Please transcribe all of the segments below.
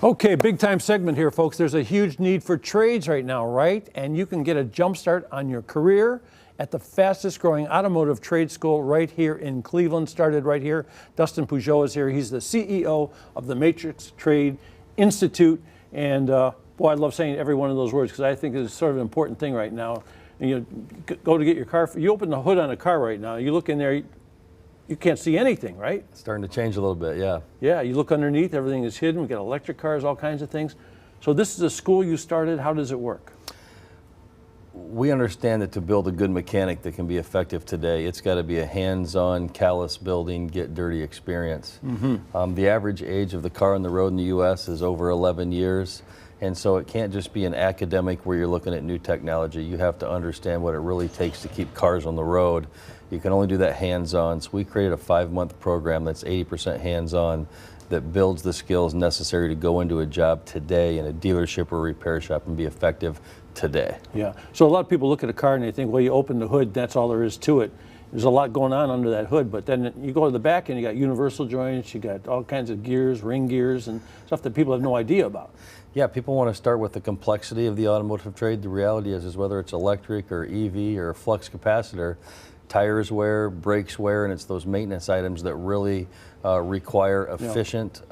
Okay, big time segment here, folks. There's a huge need for trades right now, right? And you can get a jump start on your career at the fastest growing automotive trade school right here in Cleveland, started right here. Dustin Peugeot is here. He's the CEO of the Matrix Trade Institute. And boy, I love saying every one of those words because I think it's sort of an important thing right now. And you go to get your car, you open the hood on a car right now, you look in there, you can't see anything, right? It's starting to change a little bit, yeah. Yeah, you look underneath, everything is hidden. We got electric cars, all kinds of things. So this is a school you started. How does it work? We understand that to build a good mechanic that can be effective today, it's got to be a hands-on, callous building, get dirty experience. The average age of the car on the road in the U.S. is over 11 years. And so it can't just be an academic where you're looking at new technology. You have to understand what it really takes to keep cars on the road. You can only do that hands-on. So we created a 5-month program that's 80% hands-on that builds the skills necessary to go into a job today in a dealership or repair shop and be effective today. Yeah. So a lot of people look at a car and they think, well, you open the hood, that's all there is to it. There's a lot going on under that hood, but then you go to the back and you got universal joints, you got all kinds of gears, ring gears, and stuff that people have no idea about. Yeah, people want to start with the complexity of the automotive trade. The reality is whether it's electric or EV or flux capacitor, tires wear, brakes wear, and it's those maintenance items that really require efficient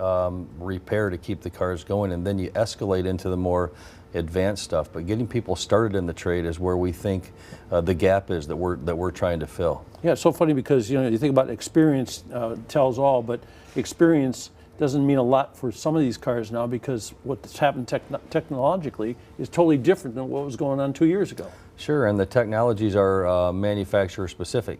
repair to keep the cars going, and then you escalate into the more advanced stuff. But getting people started in the trade is where we think the gap is that we're trying to fill. Yeah, it's so funny because you think about experience tells all, but experience doesn't mean a lot for some of these cars now because what's happened technologically is totally different than what was going on 2 years ago. Sure, and the technologies are manufacturer specific.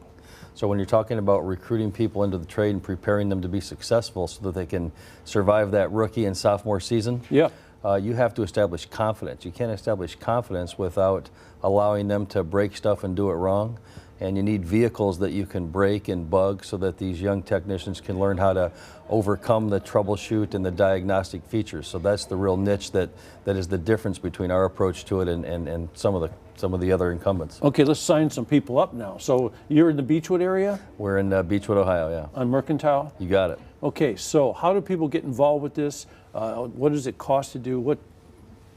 So when you're talking about recruiting people into the trade and preparing them to be successful so that they can survive that rookie and sophomore season, you have to establish confidence. You can't establish confidence without allowing them to break stuff and do it wrong. And you need vehicles that you can break and bug so that these young technicians can learn how to overcome the troubleshoot and the diagnostic features. So that's the real niche that is the difference between our approach to it and some of the other incumbents. Okay, let's sign some people up now. So you're in the Beechwood area? We're in Beechwood, Ohio, yeah. On Mercantile? You got it. Okay, so how do people get involved with this? What does it cost to do?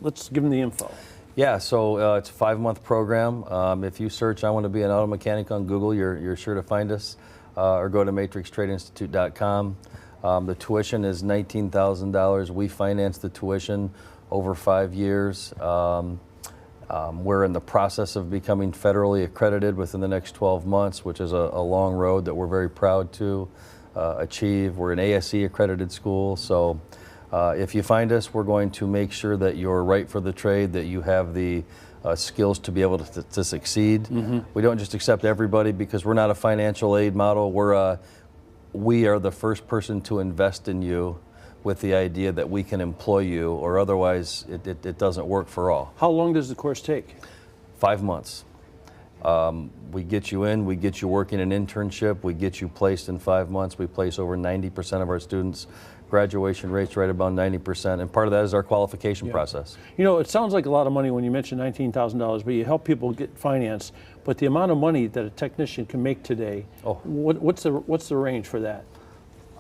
Let's give them the info. Yeah, so it's a 5-month program. If you search "I want to be an auto mechanic" on Google, you're sure to find us, or go to matrixtradeinstitute.com. The tuition is $19,000. We finance the tuition over 5 years. We're in the process of becoming federally accredited within the next 12 months, which is a long road that we're very proud to achieve. We're an ASE accredited school, so if you find us, we're going to make sure that you're right for the trade, that you have the skills to be able to succeed. We don't just accept everybody because we're not a financial aid model. We are the first person to invest in you with the idea that we can employ you, or otherwise it doesn't work for all. How long does the course take? 5 months. We get you in, we get you working an internship, we get you placed in 5 months. We place over 90% of our students. Graduation rates right about 90%, and part of that is our qualification process. It sounds like a lot of money when you mention $19,000, but you help people get finance. But the amount of money that a technician can make today, what's the range for that?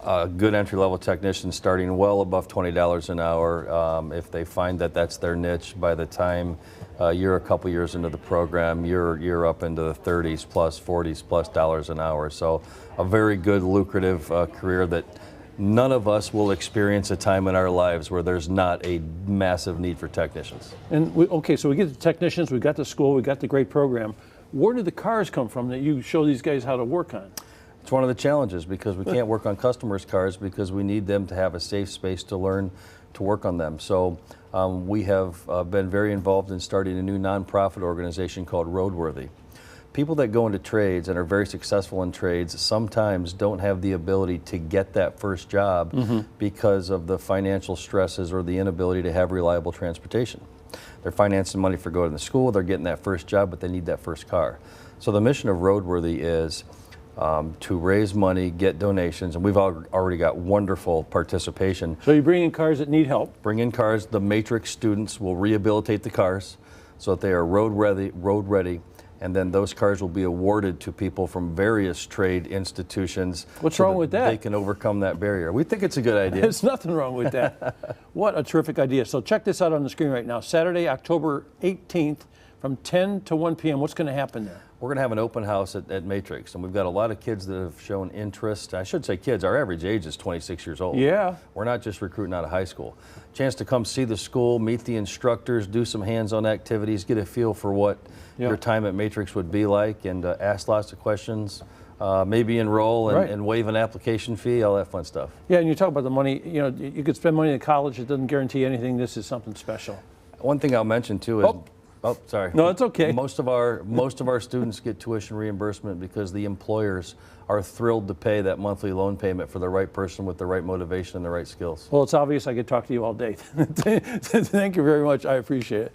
A good entry-level technician starting well above $20 an hour. If they find that that's their niche, by the time you're a couple years into the program, you're up into the 30s plus, 40s plus dollars an hour. So a very good, lucrative career that none of us will experience a time in our lives where there's not a massive need for technicians. And so we get the technicians, we got the school, we got the great program. Where do the cars come from that you show these guys how to work on? It's one of the challenges because we can't work on customers' cars because we need them to have a safe space to learn to work on them. So we have been very involved in starting a new nonprofit organization called Roadworthy. People that go into trades and are very successful in trades sometimes don't have the ability to get that first job because of the financial stresses or the inability to have reliable transportation. They're financing money for going to school, they're getting that first job, but they need that first car. So the mission of Roadworthy is to raise money, get donations, and we've already got wonderful participation. So you bring in cars that need help? Bring in cars. The Matrix students will rehabilitate the cars so that they are road ready. and then those cars will be awarded to people from various trade institutions. What's so wrong with that? They can overcome that barrier. We think it's a good idea. There's nothing wrong with that. What a terrific idea. So check this out on the screen right now. Saturday, October 18th from 10 to 1 p.m. What's going to happen there? We're going to have an open house at Matrix, and we've got a lot of kids that have shown interest. I should say kids, our average age is 26 years old. Yeah. We're not just recruiting out of high school. Chance to come see the school, meet the instructors, do some hands-on activities, get a feel for what your time at Matrix would be like, and ask lots of questions. Maybe enroll and waive an application fee, all that fun stuff. Yeah, and you talk about the money, you know, you could spend money in college, it doesn't guarantee anything. This is something special. One thing I'll mention too is, sorry. No, it's okay. Most of our students get tuition reimbursement because the employers are thrilled to pay that monthly loan payment for the right person with the right motivation and the right skills. Well, it's obvious I could talk to you all day. Thank you very much. I appreciate it.